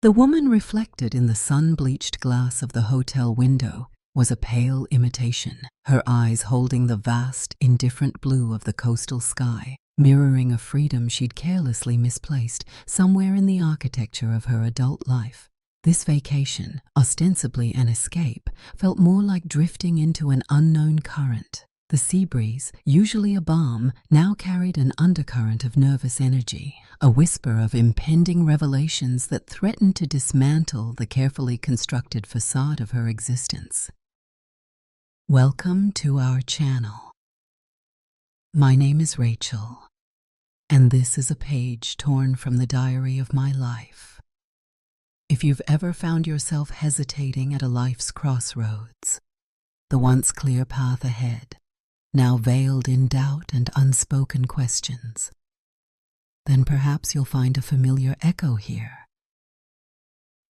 The woman reflected in the sun-bleached glass of the hotel window was a pale imitation, her eyes holding the vast, indifferent blue of the coastal sky, mirroring a freedom she'd carelessly misplaced somewhere in the architecture of her adult life. This vacation, ostensibly an escape, felt more like drifting into an unknown current. The sea breeze, usually a balm, now carried an undercurrent of nervous energy, a whisper of impending revelations that threatened to dismantle the carefully constructed facade of her existence. Welcome to our channel. My name is Rachel, and this is a page torn from the diary of my life. If you've ever found yourself hesitating at a life's crossroads, the once clear path ahead, now veiled in doubt and unspoken questions, then perhaps you'll find a familiar echo here.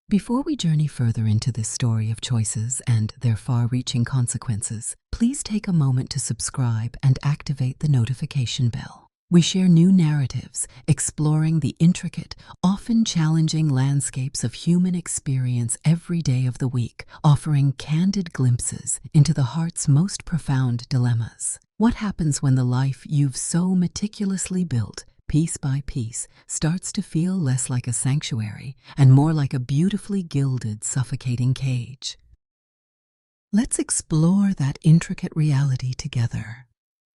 Before we journey further into this story of choices and their far-reaching consequences, please take a moment to subscribe and activate the notification bell. We share new narratives, exploring the intricate, often challenging landscapes of human experience every day of the week, offering candid glimpses into the heart's most profound dilemmas. What happens when the life you've so meticulously built, piece by piece, starts to feel less like a sanctuary and more like a beautifully gilded, suffocating cage? Let's explore that intricate reality together.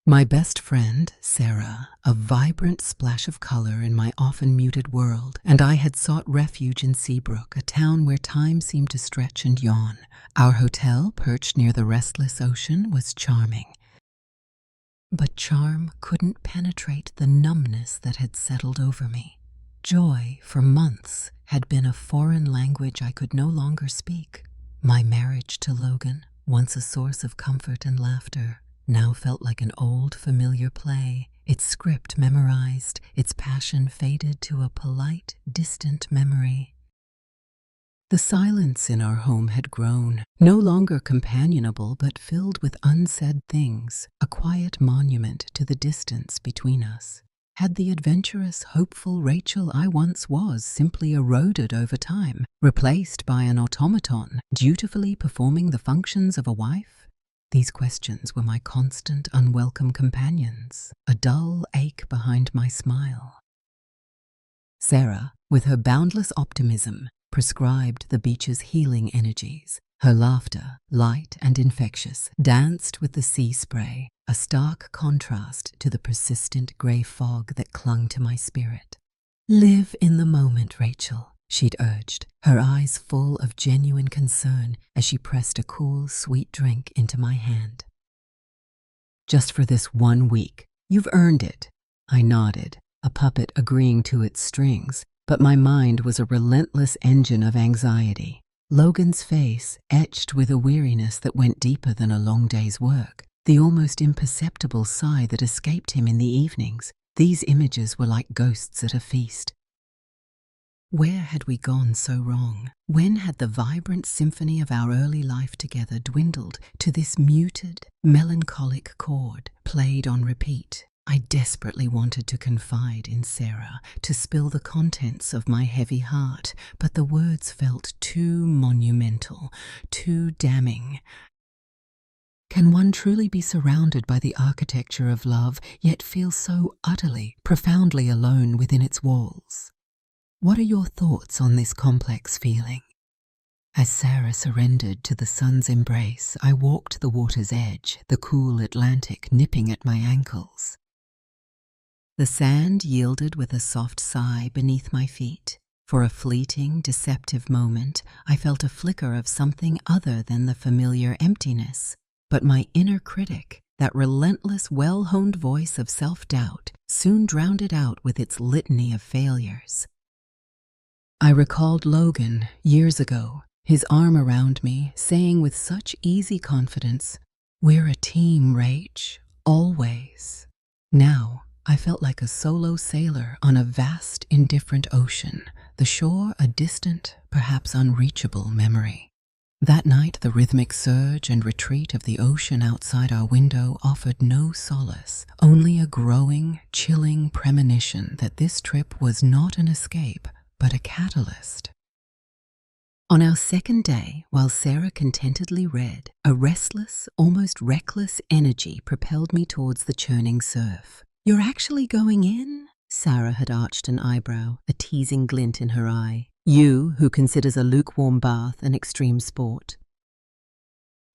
My best friend, Sarah, a vibrant splash of color in my often muted world, and I had sought refuge in Seabrook, a town where time seemed to stretch and yawn. Our hotel, perched near the restless ocean, was charming. But charm couldn't penetrate the numbness that had settled over me. Joy, for months, had been a foreign language I could no longer speak. My marriage to Logan, once a source of comfort and laughter, now felt like an old, familiar play, its script memorized, its passion faded to a polite, distant memory. The silence in our home had grown, no longer companionable but filled with unsaid things, a quiet monument to the distance between us. Had the adventurous, hopeful Rachel I once was simply eroded over time, replaced by an automaton, dutifully performing the functions of a wife? These questions were my constant, unwelcome companions, a dull ache behind my smile. Sarah, with her boundless optimism, prescribed the beach's healing energies. Her laughter, light and infectious, danced with the sea spray, a stark contrast to the persistent grey fog that clung to my spirit. "Live in the moment, Rachel," she'd urged, her eyes full of genuine concern as she pressed a cool, sweet drink into my hand. "Just for this 1 week. You've earned it." I nodded, a puppet agreeing to its strings, but my mind was a relentless engine of anxiety. Logan's face, etched with a weariness that went deeper than a long day's work, the almost imperceptible sigh that escaped him in the evenings, these images were like ghosts at a feast. Where had we gone so wrong? When had the vibrant symphony of our early life together dwindled to this muted, melancholic chord played on repeat? I desperately wanted to confide in Sarah, to spill the contents of my heavy heart, but the words felt too monumental, too damning. Can one truly be surrounded by the architecture of love, yet feel so utterly, profoundly alone within its walls? What are your thoughts on this complex feeling? As Sarah surrendered to the sun's embrace, I walked the water's edge, the cool Atlantic nipping at my ankles. The sand yielded with a soft sigh beneath my feet. For a fleeting, deceptive moment, I felt a flicker of something other than the familiar emptiness. But my inner critic, that relentless, well-honed voice of self-doubt, soon drowned it out with its litany of failures. I recalled Logan, years ago, his arm around me, saying with such easy confidence, "We're a team, Rach, always." Now, I felt like a solo sailor on a vast, indifferent ocean, the shore a distant, perhaps unreachable memory. That night, the rhythmic surge and retreat of the ocean outside our window offered no solace, only a growing, chilling premonition that this trip was not an escape, but a catalyst. On our second day, while Sarah contentedly read, a restless, almost reckless energy propelled me towards the churning surf. "You're actually going in?" Sarah had arched an eyebrow, a teasing glint in her eye. "You, who considers a lukewarm bath an extreme sport."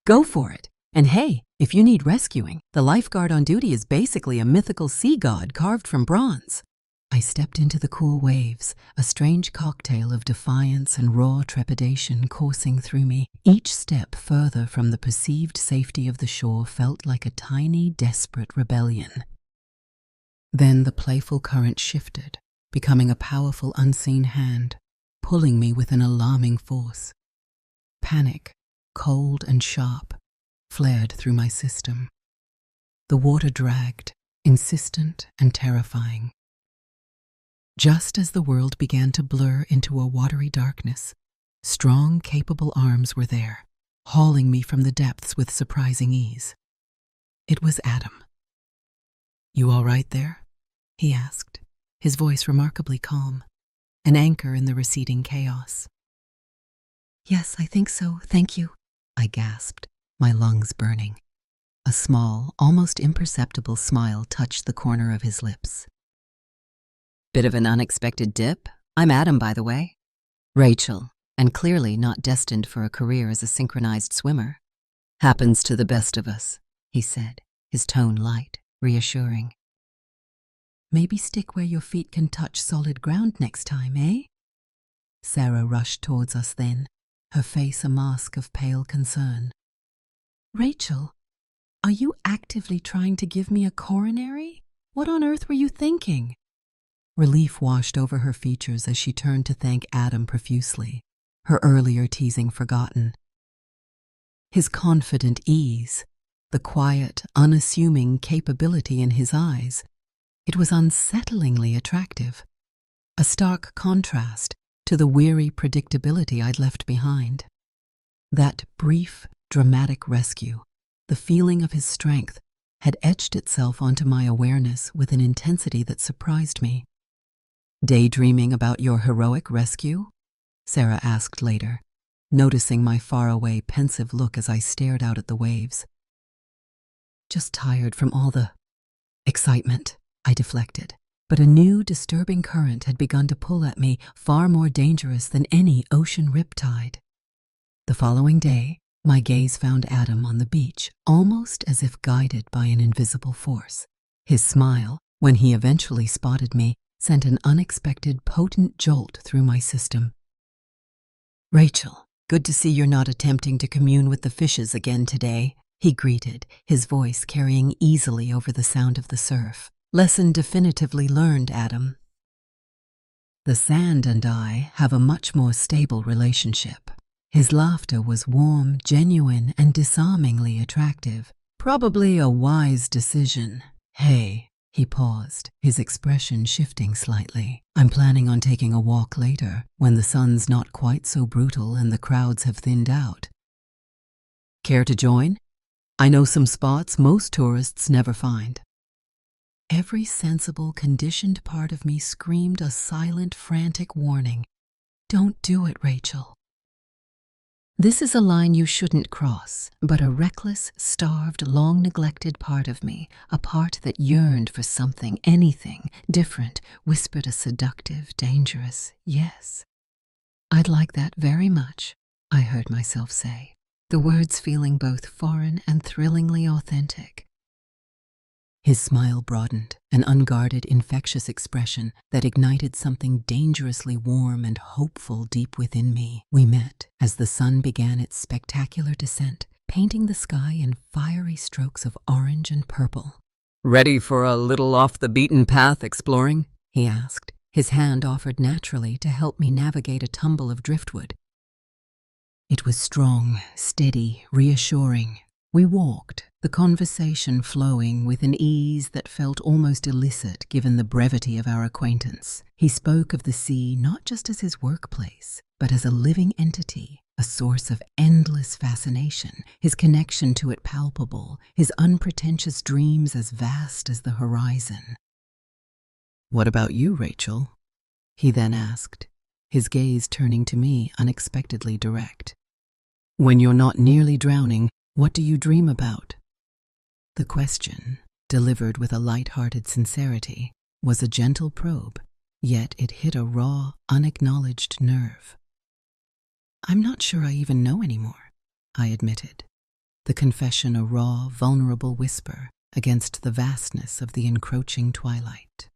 "Go for it. And hey, if you need rescuing, the lifeguard on duty is basically a mythical sea god carved from bronze." I stepped into the cool waves, a strange cocktail of defiance and raw trepidation coursing through me. Each step further from the perceived safety of the shore felt like a tiny, desperate rebellion. Then the playful current shifted, becoming a powerful unseen hand, pulling me with an alarming force. Panic, cold and sharp, flared through my system. The water dragged, insistent and terrifying. Just as the world began to blur into a watery darkness, strong, capable arms were there, hauling me from the depths with surprising ease. It was Adam. "You all right there?" he asked, his voice remarkably calm, an anchor in the receding chaos. "Yes, I think so, thank you," I gasped, my lungs burning. A small, almost imperceptible smile touched the corner of his lips. "Bit of an unexpected dip. I'm Adam, by the way. Rachel, and clearly not destined for a career as a synchronized swimmer. Happens to the best of us," he said, his tone light, reassuring. "Maybe stick where your feet can touch solid ground next time, eh?" Sarah rushed towards us then, her face a mask of pale concern. "Rachel, are you actively trying to give me a coronary? What on earth were you thinking?" Relief washed over her features as she turned to thank Adam profusely, her earlier teasing forgotten. His confident ease, the quiet, unassuming capability in his eyes, it was unsettlingly attractive, a stark contrast to the weary predictability I'd left behind. That brief, dramatic rescue, the feeling of his strength, had etched itself onto my awareness with an intensity that surprised me. "Daydreaming about your heroic rescue?" Sarah asked later, noticing my faraway, pensive look as I stared out at the waves. "Just tired from all the excitement," I deflected. But a new, disturbing current had begun to pull at me, far more dangerous than any ocean riptide. The following day, my gaze found Adam on the beach, almost as if guided by an invisible force. His smile, when he eventually spotted me, sent an unexpected, potent jolt through my system. "Rachel, good to see you're not attempting to commune with the fishes again today," he greeted, his voice carrying easily over the sound of the surf. "Lesson definitively learned, Adam. The sand and I have a much more stable relationship." His laughter was warm, genuine, and disarmingly attractive. "Probably a wise decision. Hey," he paused, his expression shifting slightly. "I'm planning on taking a walk later, when the sun's not quite so brutal and the crowds have thinned out. Care to join? I know some spots most tourists never find." Every sensible, conditioned part of me screamed a silent, frantic warning. "Don't do it, Rachel. This is a line you shouldn't cross," but a reckless, starved, long-neglected part of me, a part that yearned for something, anything, different, whispered a seductive, dangerous yes. "I'd like that very much," I heard myself say, the words feeling both foreign and thrillingly authentic. His smile broadened, an unguarded, infectious expression that ignited something dangerously warm and hopeful deep within me. We met as the sun began its spectacular descent, painting the sky in fiery strokes of orange and purple. "Ready for a little off-the-beaten-path exploring?" he asked, his hand offered naturally to help me navigate a tumble of driftwood. It was strong, steady, reassuring. We walked, the conversation flowing with an ease that felt almost illicit given the brevity of our acquaintance. He spoke of the sea not just as his workplace, but as a living entity, a source of endless fascination, his connection to it palpable, his unpretentious dreams as vast as the horizon. "What about you, Rachel?" he then asked, his gaze turning to me unexpectedly direct. "When you're not nearly drowning, what do you dream about?" The question, delivered with a light-hearted sincerity, was a gentle probe, yet it hit a raw, unacknowledged nerve. "I'm not sure I even know anymore," I admitted, the confession a raw, vulnerable whisper against the vastness of the encroaching twilight.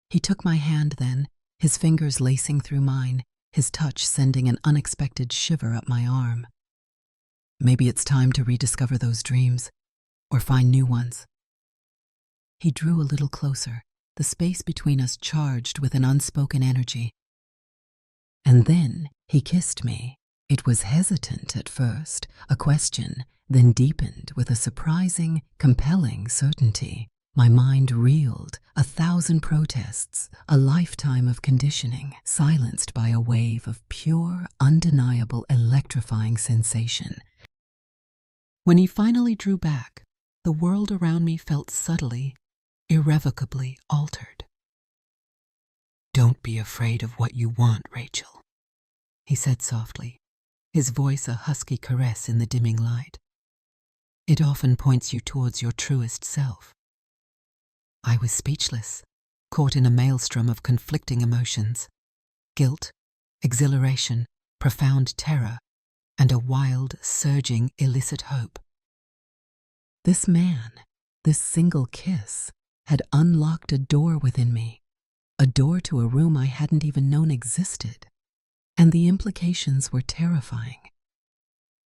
He took my hand then, his fingers lacing through mine, his touch sending an unexpected shiver up my arm. "Maybe it's time to rediscover those dreams, or find new ones." He drew a little closer, the space between us charged with an unspoken energy. And then he kissed me. It was hesitant at first, a question, then deepened with a surprising, compelling certainty. My mind reeled, 1,000 protests, a lifetime of conditioning, silenced by a wave of pure, undeniable, electrifying sensation. When he finally drew back, the world around me felt subtly, irrevocably altered. "Don't be afraid of what you want, Rachel," he said softly, his voice a husky caress in the dimming light. "It often points you towards your truest self." I was speechless, caught in a maelstrom of conflicting emotions: guilt, exhilaration, profound terror, and a wild, surging, illicit hope. This man, this single kiss, had unlocked a door within me, a door to a room I hadn't even known existed, and the implications were terrifying.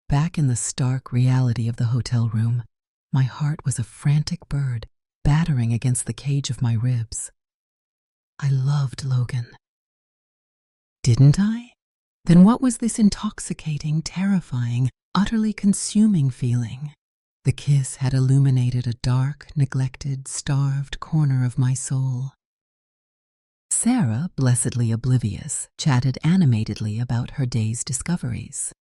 Back in the stark reality of the hotel room, my heart was a frantic bird, battering against the cage of my ribs. I loved Logan. Didn't I? Then what was this intoxicating, terrifying, utterly consuming feeling? The kiss had illuminated a dark, neglected, starved corner of my soul. Sarah, blessedly oblivious, chatted animatedly about her day's discoveries.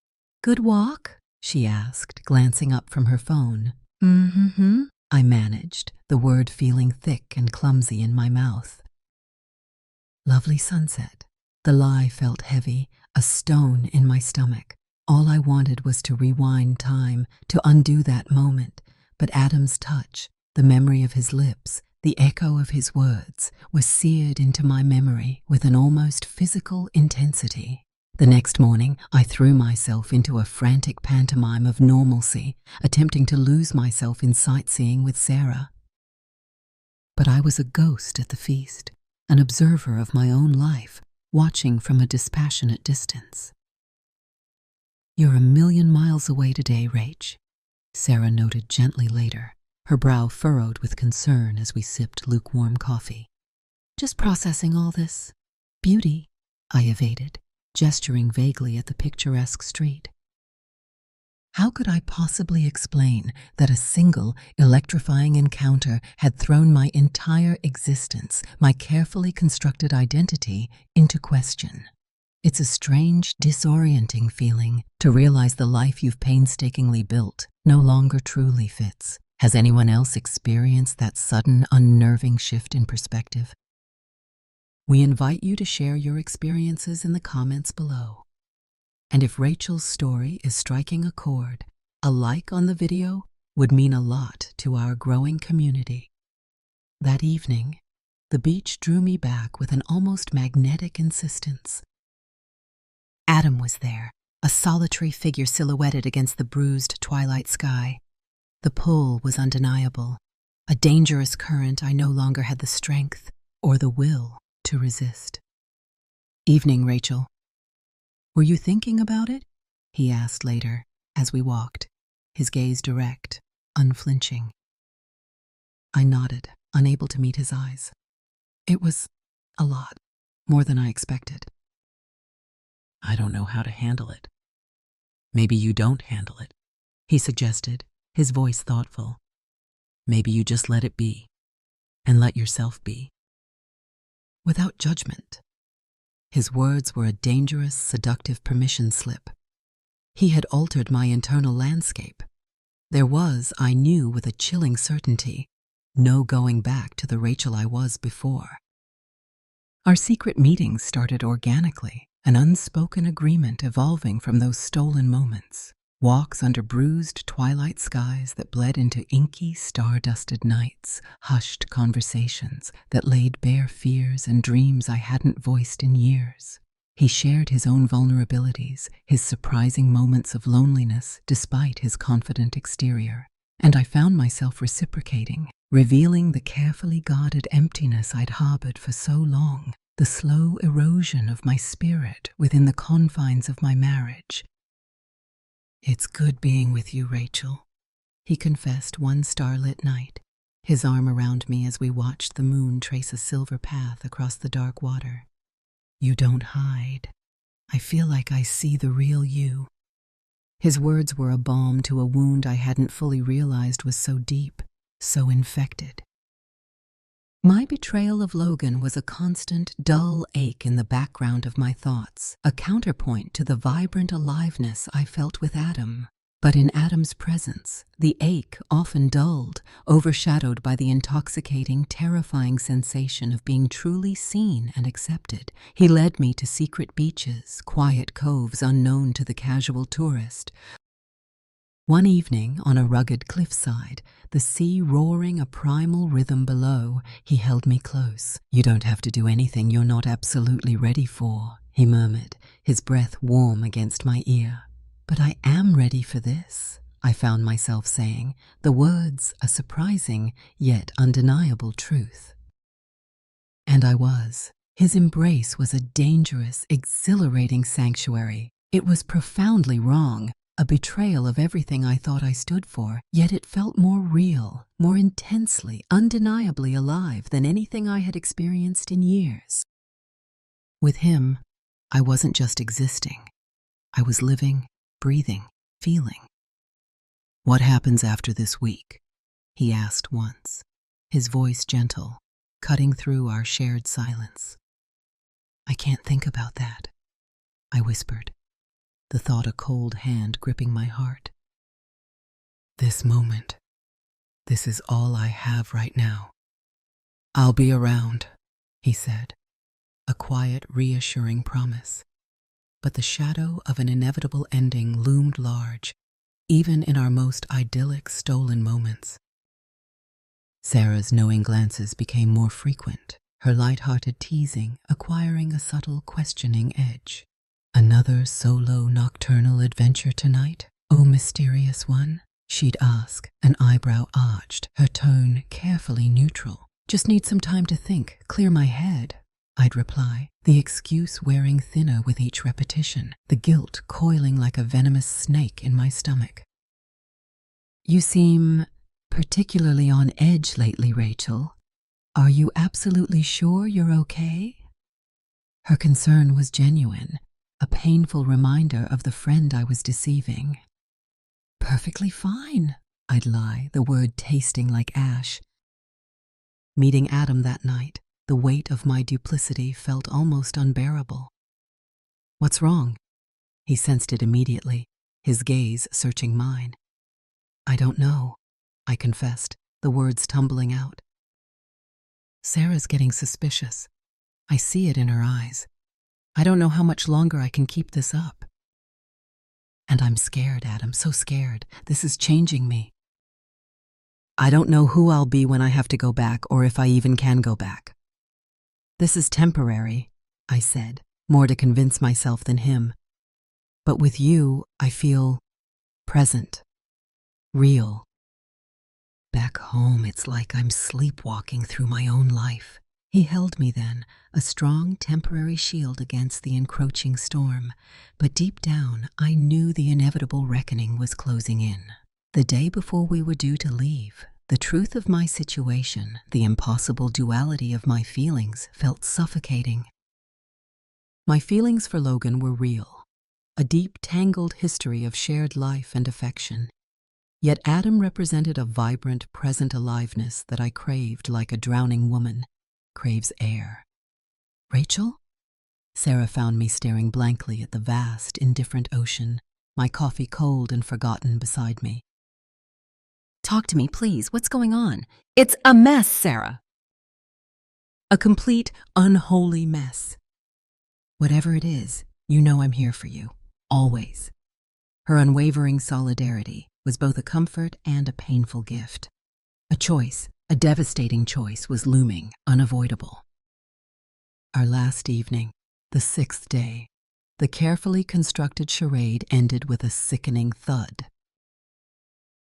"Good walk?" she asked, glancing up from her phone. "Mm-hmm," I managed, the word feeling thick and clumsy in my mouth. Lovely sunset. The lie felt heavy, a stone in my stomach. All I wanted was to rewind time, to undo that moment, but Adam's touch, the memory of his lips, the echo of his words, was seared into my memory with an almost physical intensity. The next morning, I threw myself into a frantic pantomime of normalcy, attempting to lose myself in sightseeing with Sarah. But I was a ghost at the feast, an observer of my own life, watching from a dispassionate distance. "You're 1,000,000 miles away today, Rach," Sarah noted gently later, her brow furrowed with concern as we sipped lukewarm coffee. "Just processing all this beauty," I evaded, gesturing vaguely at the picturesque street. How could I possibly explain that a single, electrifying encounter had thrown my entire existence, my carefully constructed identity, into question? It's a strange, disorienting feeling to realize the life you've painstakingly built no longer truly fits. Has anyone else experienced that sudden, unnerving shift in perspective? We invite you to share your experiences in the comments below. And if Rachel's story is striking a chord, a like on the video would mean a lot to our growing community. That evening, the beach drew me back with an almost magnetic insistence. Adam was there, a solitary figure silhouetted against the bruised twilight sky. The pull was undeniable, a dangerous current I no longer had the strength or the will to resist. "Evening, Rachel. Were you thinking about it?" he asked later, as we walked, his gaze direct, unflinching. I nodded, unable to meet his eyes. It was a lot, more than I expected. "I don't know how to handle it." "Maybe you don't handle it," he suggested, his voice thoughtful. "Maybe you just let it be, and let yourself be." Without judgment. His words were a dangerous, seductive permission slip. He had altered my internal landscape. There was, I knew with a chilling certainty, no going back to the Rachel I was before. Our secret meetings started organically, an unspoken agreement evolving from those stolen moments. Walks under bruised twilight skies that bled into inky, star-dusted nights, hushed conversations that laid bare fears and dreams I hadn't voiced in years. He shared his own vulnerabilities, his surprising moments of loneliness despite his confident exterior. And I found myself reciprocating, revealing the carefully guarded emptiness I'd harbored for so long, the slow erosion of my spirit within the confines of my marriage. "It's good being with you, Rachel," he confessed one starlit night, his arm around me as we watched the moon trace a silver path across the dark water. "You don't hide. I feel like I see the real you." His words were a balm to a wound I hadn't fully realized was so deep, so infected. My betrayal of Logan was a constant, dull ache in the background of my thoughts, a counterpoint to the vibrant aliveness I felt with Adam. But in Adam's presence, the ache often dulled, overshadowed by the intoxicating, terrifying sensation of being truly seen and accepted. He led me to secret beaches, quiet coves unknown to the casual tourist. One evening, on a rugged cliffside, the sea roaring a primal rhythm below, he held me close. "You don't have to do anything you're not absolutely ready for," he murmured, his breath warm against my ear. "But I am ready for this," I found myself saying, the words a surprising yet undeniable truth. And I was. His embrace was a dangerous, exhilarating sanctuary. It was profoundly wrong, a betrayal of everything I thought I stood for, yet it felt more real, more intensely, undeniably alive than anything I had experienced in years. With him, I wasn't just existing. I was living, breathing, feeling. "What happens after this week?" he asked once, his voice gentle, cutting through our shared silence. "I can't think about that," I whispered, the thought a cold hand gripping my heart. "This moment, this is all I have right now." "I'll be around," he said, a quiet, reassuring promise. But the shadow of an inevitable ending loomed large, even in our most idyllic stolen moments. Sarah's knowing glances became more frequent, her light-hearted teasing acquiring a subtle, questioning edge. "Another solo nocturnal adventure tonight, oh mysterious one?" she'd ask, an eyebrow arched, her tone carefully neutral. "Just need some time to think, clear my head," I'd reply, the excuse wearing thinner with each repetition, the guilt coiling like a venomous snake in my stomach. "You seem particularly on edge lately, Rachel. Are you absolutely sure you're okay?" Her concern was genuine, a painful reminder of the friend I was deceiving. "Perfectly fine," I'd lie, the word tasting like ash. Meeting Adam that night, the weight of my duplicity felt almost unbearable. "What's wrong?" He sensed it immediately, his gaze searching mine. "I don't know," I confessed, the words tumbling out. "Sarah's getting suspicious. I see it in her eyes. I don't know how much longer I can keep this up. And I'm scared, Adam, so scared. This is changing me. I don't know who I'll be when I have to go back or if I even can go back." "This is temporary," I said, more to convince myself than him. "But with you, I feel present, real. Back home, it's like I'm sleepwalking through my own life." He held me then, a strong temporary shield against the encroaching storm, but deep down I knew the inevitable reckoning was closing in. The day before we were due to leave, the truth of my situation, the impossible duality of my feelings, felt suffocating. My feelings for Logan were real, a deep, tangled history of shared life and affection. Yet Adam represented a vibrant, present aliveness that I craved like a drowning woman craves air. "Rachel?" Sarah found me staring blankly at the vast, indifferent ocean, my coffee cold and forgotten beside me. "Talk to me, please. What's going on?" "It's a mess, Sarah." A complete, unholy mess. Whatever it is, you know I'm here for you. Always. Her unwavering solidarity was both a comfort and a painful gift. A choice, a devastating choice, was looming, unavoidable. Our last evening, the 6th day, the carefully constructed charade ended with a sickening thud.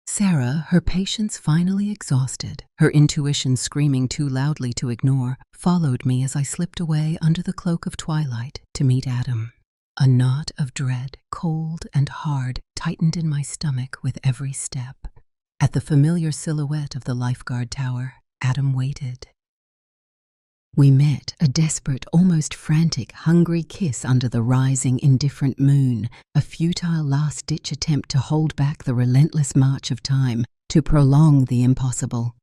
Sarah, her patience finally exhausted, her intuition screaming too loudly to ignore, followed me as I slipped away under the cloak of twilight to meet Adam. A knot of dread, cold and hard, tightened in my stomach with every step. At the familiar silhouette of the lifeguard tower, Adam waited. We met, a desperate, almost frantic, hungry kiss under the rising, indifferent moon, a futile last-ditch attempt to hold back the relentless march of time, to prolong the impossible.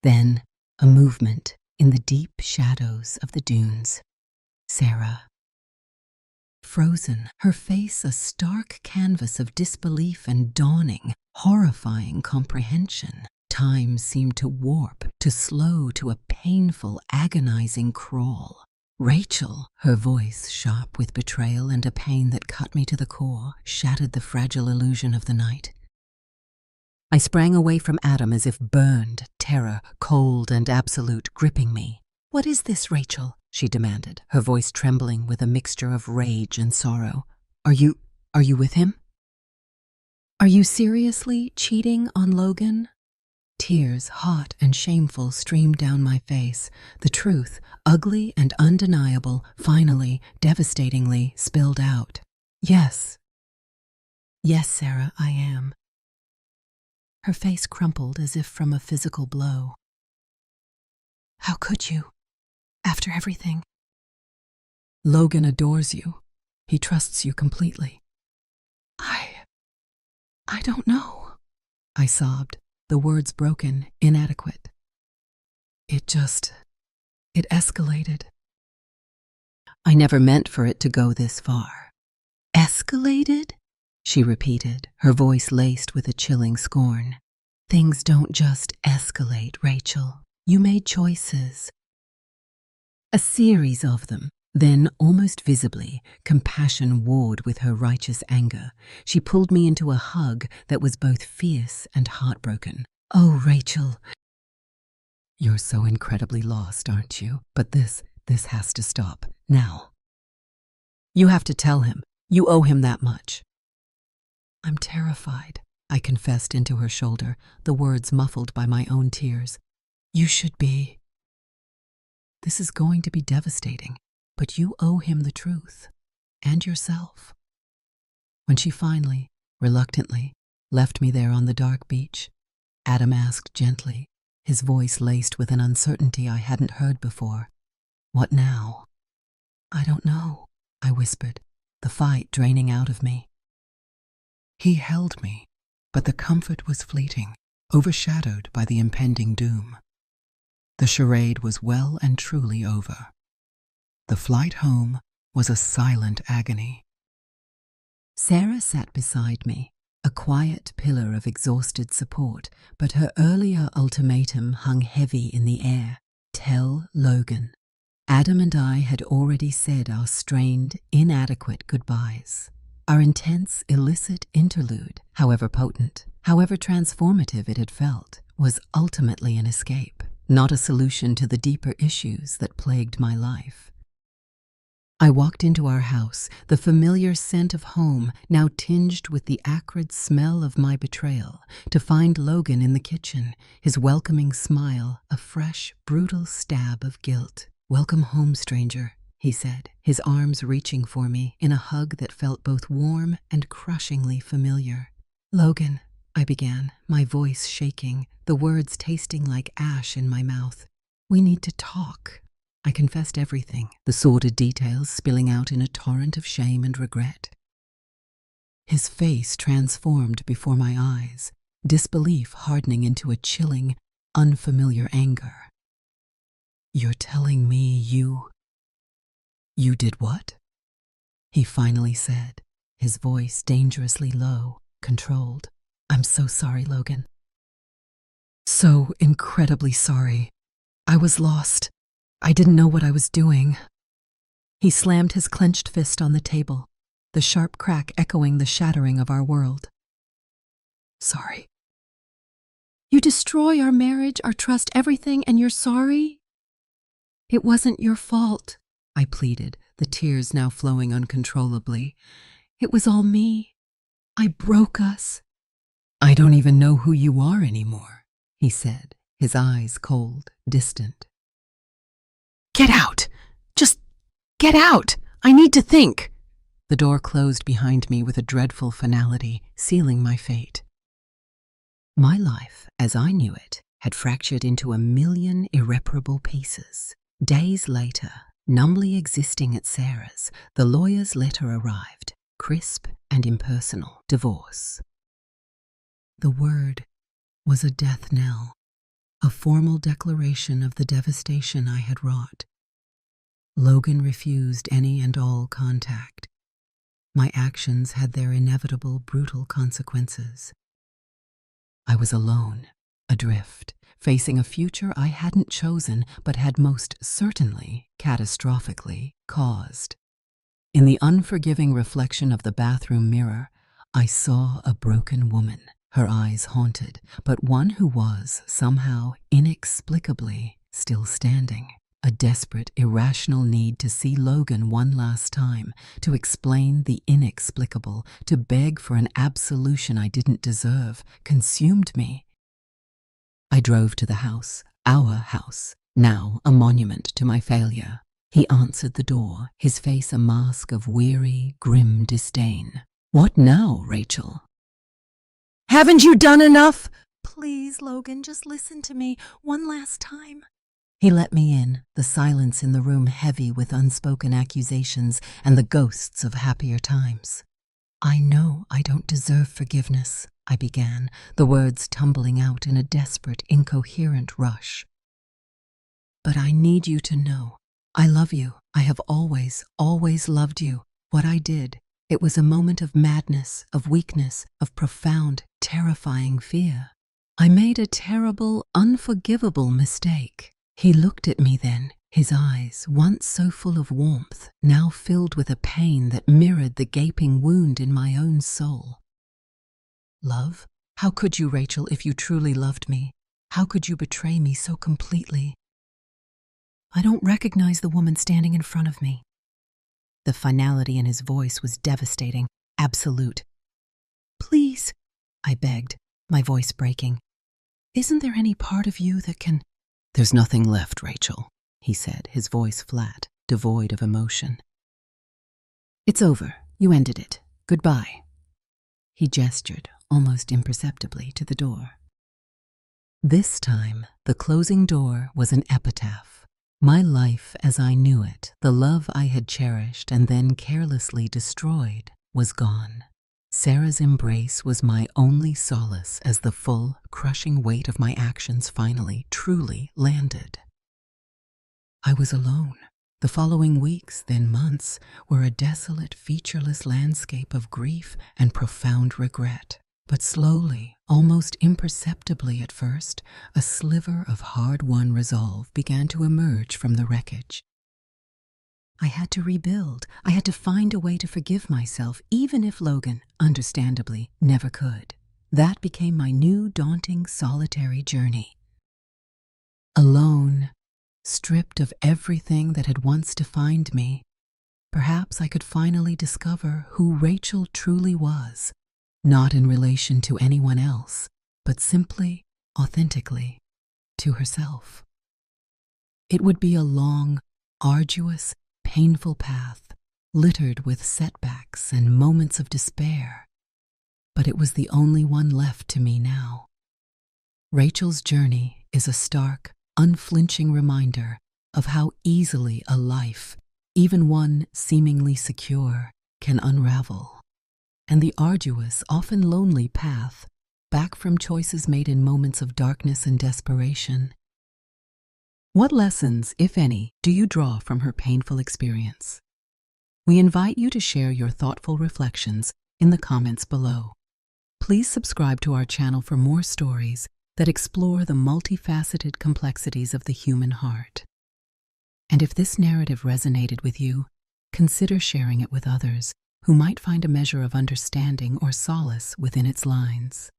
Then, a movement in the deep shadows of the dunes. Sarah. Frozen, her face a stark canvas of disbelief and dawning, horrifying comprehension. Time seemed to warp, to slow to a painful, agonizing crawl. Rachel, her voice sharp with betrayal and a pain that cut me to the core, shattered the fragile illusion of the night. I sprang away from Adam as if burned, terror, cold and absolute, gripping me. "What is this, Rachel?" she demanded, her voice trembling with a mixture of rage and sorrow. Are you with him? Are you seriously cheating on Logan?" Tears, hot and shameful, streamed down my face. The truth, ugly and undeniable, finally, devastatingly spilled out. Yes. Yes, Sarah, I am. Her face crumpled as if from a physical blow. How could you? After everything. Logan adores you. He trusts you completely. I don't know, I sobbed, the words broken, inadequate. It escalated. I never meant for it to go this far. Escalated? She repeated, her voice laced with a chilling scorn. Things don't just escalate, Rachel. You made choices. A series of them. Then, almost visibly, compassion warred with her righteous anger. She pulled me into a hug that was both fierce and heartbroken. Oh, Rachel. You're so incredibly lost, aren't you? But this has to stop. Now. You have to tell him. You owe him that much. I'm terrified, I confessed into her shoulder, the words muffled by my own tears. You should be. This is going to be devastating. But you owe him the truth, and yourself. When she finally, reluctantly, left me there on the dark beach, Adam asked gently, his voice laced with an uncertainty I hadn't heard before. What now? I don't know, I whispered, the fight draining out of me. He held me, but the comfort was fleeting, overshadowed by the impending doom. The charade was well and truly over. The flight home was a silent agony. Sarah sat beside me, a quiet pillar of exhausted support, but her earlier ultimatum hung heavy in the air. Tell Logan. Adam and I had already said our strained, inadequate goodbyes. Our intense, illicit interlude, however potent, however transformative it had felt, was ultimately an escape, not a solution to the deeper issues that plagued my life. I walked into our house, the familiar scent of home now tinged with the acrid smell of my betrayal, to find Logan in the kitchen, his welcoming smile a fresh, brutal stab of guilt. Welcome home, stranger, he said, his arms reaching for me in a hug that felt both warm and crushingly familiar. Logan, I began, my voice shaking, the words tasting like ash in my mouth. We need to talk. I confessed everything, the sordid details spilling out in a torrent of shame and regret. His face transformed before my eyes, disbelief hardening into a chilling, unfamiliar anger. You're telling me you did what? He finally said, his voice dangerously low, controlled. I'm so sorry, Logan. So incredibly sorry. I was lost. I didn't know what I was doing. He slammed his clenched fist on the table, the sharp crack echoing the shattering of our world. Sorry. You destroy our marriage, our trust, everything, and you're sorry? It wasn't your fault, I pleaded, the tears now flowing uncontrollably. It was all me. I broke us. I don't even know who you are anymore, he said, his eyes cold, distant. Get out! Just get out! I need to think! The door closed behind me with a dreadful finality, sealing my fate. My life, as I knew it, had fractured into a million irreparable pieces. Days later, numbly existing at Sarah's, the lawyer's letter arrived, crisp and impersonal: divorce. The word was a death knell, a formal declaration of the devastation I had wrought. Logan refused any and all contact. My actions had their inevitable, brutal consequences. I was alone, adrift, facing a future I hadn't chosen but had most certainly, catastrophically, caused. In the unforgiving reflection of the bathroom mirror, I saw a broken woman, her eyes haunted, but one who was, somehow, inexplicably, still standing. A desperate, irrational need to see Logan one last time, to explain the inexplicable, to beg for an absolution I didn't deserve, consumed me. I drove to the house, our house, now a monument to my failure. He answered the door, his face a mask of weary, grim disdain. What now, Rachel? Haven't you done enough? Please, Logan, just listen to me one last time. He let me in, the silence in the room heavy with unspoken accusations and the ghosts of happier times. I know I don't deserve forgiveness, I began, the words tumbling out in a desperate, incoherent rush. But I need you to know, I love you. I have always, always loved you. What I did, it was a moment of madness, of weakness, of profound, terrifying fear. I made a terrible, unforgivable mistake. He looked at me then, his eyes, once so full of warmth, now filled with a pain that mirrored the gaping wound in my own soul. Love? How could you, Rachel, if you truly loved me? How could you betray me so completely? I don't recognize the woman standing in front of me. The finality in his voice was devastating, absolute. Please, I begged, my voice breaking. Isn't there any part of you that can... There's nothing left, Rachel, he said, his voice flat, devoid of emotion. It's over. You ended it. Goodbye. He gestured, almost imperceptibly, to the door. This time, the closing door was an epitaph. My life as I knew it, the love I had cherished and then carelessly destroyed, was gone. Sarah's embrace was my only solace as the full, crushing weight of my actions finally, truly landed. I was alone. The following weeks, then months, were a desolate, featureless landscape of grief and profound regret. But slowly, almost imperceptibly at first, a sliver of hard-won resolve began to emerge from the wreckage. I had to rebuild. I had to find a way to forgive myself, even if Logan, understandably, never could. That became my new, daunting, solitary journey. Alone, stripped of everything that had once defined me, perhaps I could finally discover who Rachel truly was, not in relation to anyone else, but simply, authentically, to herself. It would be a long, arduous, painful path, littered with setbacks and moments of despair, but it was the only one left to me now. Rachel's journey is a stark, unflinching reminder of how easily a life, even one seemingly secure, can unravel, and the arduous, often lonely path back from choices made in moments of darkness and desperation. What lessons, if any, do you draw from her painful experience? We invite you to share your thoughtful reflections in the comments below. Please subscribe to our channel for more stories that explore the multifaceted complexities of the human heart. And if this narrative resonated with you, consider sharing it with others who might find a measure of understanding or solace within its lines.